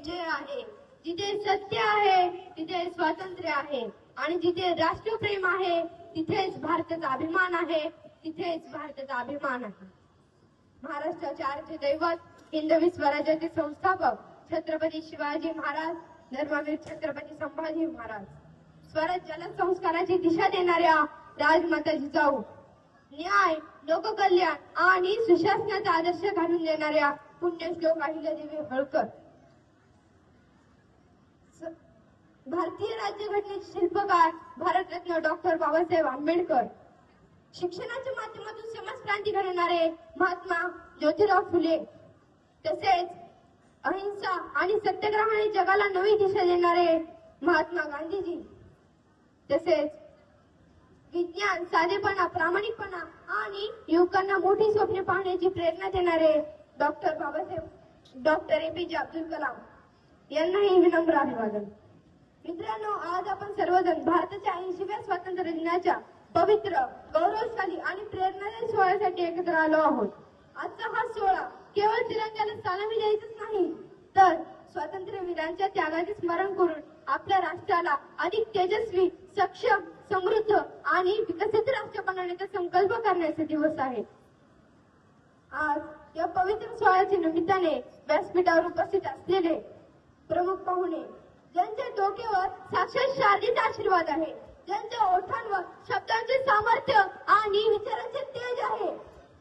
विजय आहे. जिथे सत्य आहे तिथे स्वातंत्र्य आहे आणि जिथे राष्ट्रप्रेम आहे तिथेच भारताचा अभिमान आहे, तिथेच भारताचा अभिमान आहे. महाराष्ट्राचे आराध्य दैवत हिंदवी स्वराज्याचे संस्थापक छत्रपती शिवाजी महाराज, धर्मवीर छत्रपती संभाजी महाराज, स्वराज्याला संस्काराची दिशा देणाऱ्या राजमाता जिजाऊ, न्याय, लोककल्याण आणि सुशासनाचा आदर्श घालून देणाऱ्या पुण्यश्लोक अहिल्यादेवी होळकर, भारतीय राज्यघटनेचे शिल्पकार भारतरत्न डॉक्टर बाबासाहेब आंबेडकर, शिक्षणाच्या माध्यमातून समाज क्रांती घडवणारे महात्मा ज्योतिराव फुले, तसेच अहिंसा आणि सत्याग्रहाने जगाला नवी दिशा देणारे महात्मा गांधीजी, तसेच विज्ञान, साधेपणा, प्रामाणिकपणा आणि युवकांना मोठी स्वप्ने पाहण्याची प्रेरणा देणारे डॉक्टर एपीजे अब्दुल कलाम यांनाही विनम्र अभिवादन. मित्रांनो, आज आपण सर्वजण भारताच्या 80व्या स्वातंत्र्य दिनाच्या पवित्र, गौरवशाली आणि प्रेरणादायी सोहळ्यासाठी एकत्र आलो आहोत. आजचा हा सोहळा केवळ तिरंग्याला सलामी द्यायचंच नाही, तर स्वातंत्र्यवीरांच्या त्यागाचे स्मरण करून आपल्या राष्ट्राला अधिक तेजस्वी, सक्षम, समृद्ध आणि विकसित राष्ट्र बनवण्याचा संकल्प करण्याचा दिवस आहे. आज या पवित्र सोहळ्याच्या निमित्ताने व्यासपीठावर उपस्थित असलेले प्रमुख पाहुणे, ज्यांच्या डोक्यावर साक्षात शारदेचा आशीर्वाद आहे, ज्यांच्या ओठांवर शब्दांचे सामर्थ्य आणि विचारांचे तेज आहे,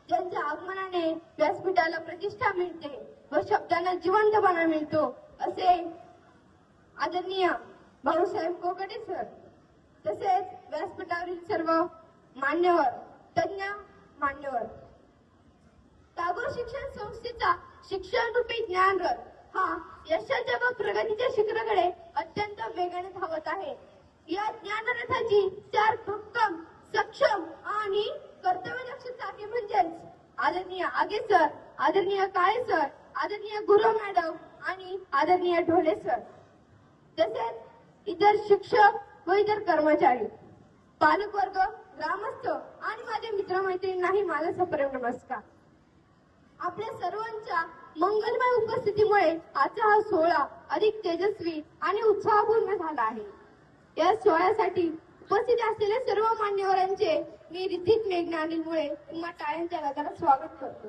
ज्यांच्या आगमनाने व्यासपीठाला प्रतिष्ठा मिळते व शब्दांना जिवंतपणा मिळतो, असे आदरणीय भाऊसाहेब कोकटे सर, तसेच व्यासपीठावरील सर्व मान्यवर, तज्ञ मान्यवर. टागोर शिक्षण संस्थेचा शिक्षण रूपी ज्ञानरथ हा यशाच्या व प्रगतीच्या शिखराकडे अत्यंत वेगाने धावत आहे. या ज्ञानरथाची 4 भक्कम, सक्षम आणि कर्तव्यदक्ष चाके म्हणजेच आदरणीय आगे सर, आदरणीय काळे सर, आदरणीय गुरु मॅडम आणि आदरणीय ढोले सर, तसेच इतर शिक्षक व इतर कर्मचारी, पालकवर्ग, ग्रामस्थ आणि माझ्या मित्रमैत्रिणींनाही माझा सप्रेम नमस्कार. आपल्या सर्वांच्या मंगलमय उपस्थितीमुळे आजचा हा सोहळा अधिक तेजस्वी आणि उत्साहपूर्ण झाला आहे. या सोहळ्यासाठी उपस्थित असलेल्या सर्व मान्यवरांचे मी रितिक मेघनानीमुळे तुम्हा टाळ्यांच्या गजरात स्वागत करतो.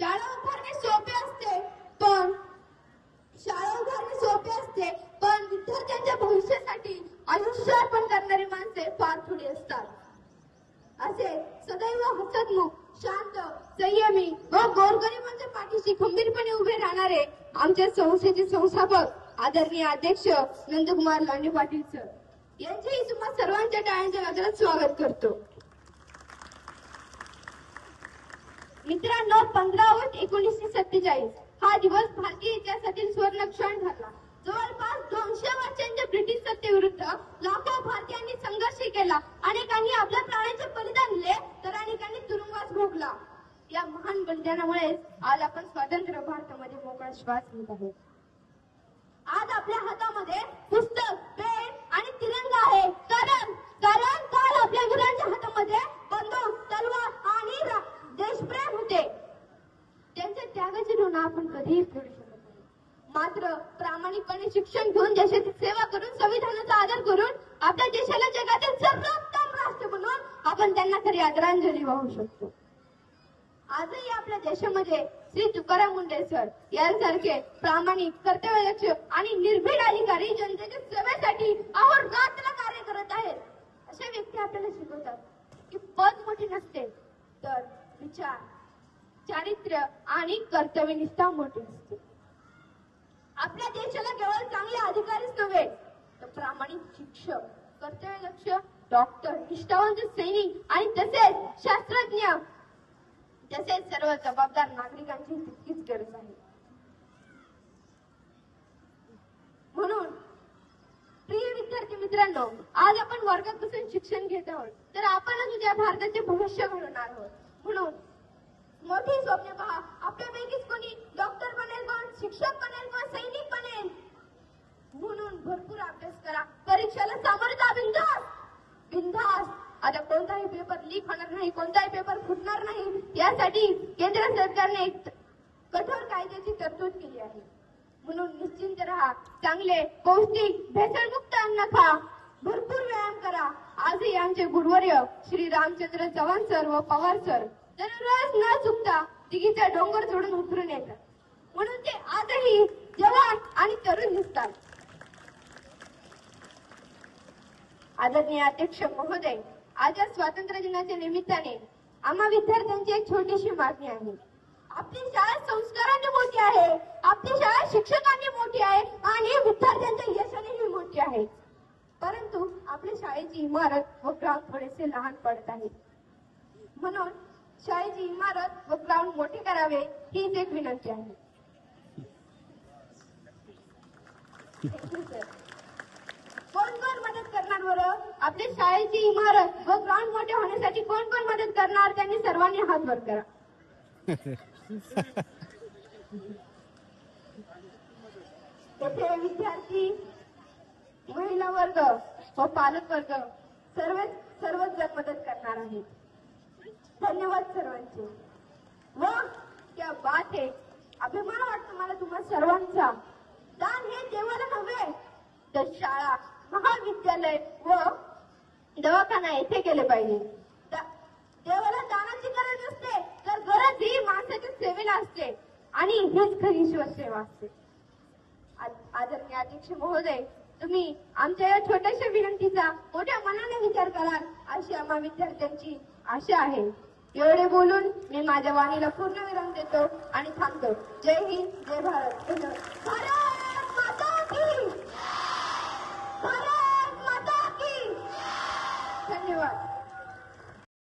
शाळा उभारणे सोपे असते, पण विद्यार्थ्यांच्या भविष्यासाठी आयुष्य अर्पण करणारी माणसे फार थोडी असतात. असे सदैव हसतमुख, शांत, संयमी व गोरगरिबांच्या पाठीशी खंबीरपणे उभे राहणारे आमच्या संस्थेचे संस्थापक आदरणीय अध्यक्ष नंदकुमार लांडे पाटील सर यांचेही तुम्हा सर्वांच्या टाळ्यांच्या गजरात स्वागत करतो. मित्रांनो, 15 ऑगस्ट 1947 हा दिवस भारतीय इतिहासातील स्वर्णक्षण ठरला. जवळपास 200 वर्षांच्या ब्रिटिश सत्तेविरुद्ध लाखो भारतीयांनी संघर्ष केला. अनेकांनी आपल्या प्राणांचे बलिदान दिले तर अनेकांनी तुरुंगवास भोगला. या महान बलिदानामुळे आज आपण स्वतंत्र भारतामध्ये मोकळा श्वास घेत आहोत. आज आपल्या हातामध्ये पुस्तक, पेन आणि तिरंगा आहे, कारण काल आपल्या वीरांच्या हातामध्ये बंदूक, तलवार आणि देशप्रेम होते. त्यांच्या त्यागाचे ऋण आपण कधीही फेडू शकत नाही. मात्र प्रामाणिकपणे शिक्षण घेऊन देशाची सेवा करून, संविधानाचा आदर करून आपल्या देशाला जगातील सर्वोत्तम राष्ट्र बनवून आपण त्यांना खरी आदरांजली वाहू शकतो. आजही आपल्या देशामध्ये श्री तुकाराम मुंडे सर यांसारखे प्रामाणिक, कर्तव्यदक्ष आणि निर्भीड अधिकारी जनतेच्या सेवेसाठी अहोरात्र कार्य करत आहेत. अशा व्यक्ती आपल्याला शिकवतात की पद मोठी नसते, तर विचार, चारित्र्य आणि कर्तव्यनिष्ठा मोठी असते. आपल्या देशाला केवळ चांगले अधिकारीच नव्हे, तर प्रामाणिक शिक्षक, कर्तव्यदक्ष डॉक्टर, निष्ठावंत सैनिक आणि तसेच शास्त्रज्ञ, तसेच सर्व जबाबदार नागरिकांची तितकीच गरज आहे. म्हणून प्रिय विद्यार्थी मित्रांनो, आज आपण वर्गात बसून शिक्षण घेत आहोत, तर आपणच उद्या भारताचे भविष्य घडवणार आहोत. म्हणून मोठी स्वप्ने पहा. आपल्यापैकीच कोणी डॉक्टर बनेल, कोण शिक्षक बनेल, कोण सैनिक बनेल. म्हणून भरपूर अभ्यास करा, परीक्षेला सामोरे जा बिनधास्त. आता कोणताही पेपर लीक होणार नाही, कोणताही पेपर फुटणार नाही, यासाठी केंद्र सरकारने एक कठोर कायद्याची तरतूद केली आहे. म्हणून निश्चिंत राहा, चांगले पौष्टिक भेसळमुक्त अन्न खा, भरपूर व्यायाम करा. आजही आमचे गुरुवर्य श्री रामचंद्र चव्हाण सर व पवार सर दररोज न चुकता दिघीचा डोंगर चढून उतरून येतात, म्हणून ते आजही जवान आणि तरुण दिसतात. आदरणीय अध्यक्ष महोदय, आज या स्वातंत्र्य दिनाच्या निमित्ताने आम्हा विद्यार्थ्यांची एक छोटीशी मागणी आहे. आपली शाळा संस्काराने मोठी आहे, आपली शाळा शिक्षकांनी मोठी आहे आणि विद्यार्थ्यांच्या यशानेही मोठी आहे. परंतु आपल्या शाळेची इमारत व ग्राउंड थोडेसे लहान पडत आहे, म्हणून शाळेची इमारत व ग्राउंड मोठे करावे हीच एक विनंती आहे. कोण कोण मदत करणार बरं? आपल्या शाळेची इमारत व ग्राउंड मोठे होण्यासाठी कोण कोण मदत करणार? त्यांनी सर्वांनी हात वर करा. येथे विद्यार्थी, महिला वर्ग व पालक वर्ग सर्वच जण मदत करणार आहेत. धन्यवाद सर्वांचे. वा क्या बात है, अभिमान वाटतो मला तुम्हा सर्वांचा. दान हे देवाला नव्हे तर शाळा, महाविद्यालय व दवाखाना येथे केले पाहिजे. देवाला दानाची गरज असते तर गरज ही माणसाच्या सेवेला असते आणि हीच खरी शिवसेवा असते. आदरणीय अध्यक्ष महोदय, तुम्ही आमच्या या छोट्याशा विनंतीचा मोठ्या मनाने विचार कराल अशी आम्हा विद्यार्थ्यांची आशा आहे. एवढे बोलून मी माझ्या वाणीला पूर्ण विराम देतो आणि थांबतो. जय हिंद, जय भारत.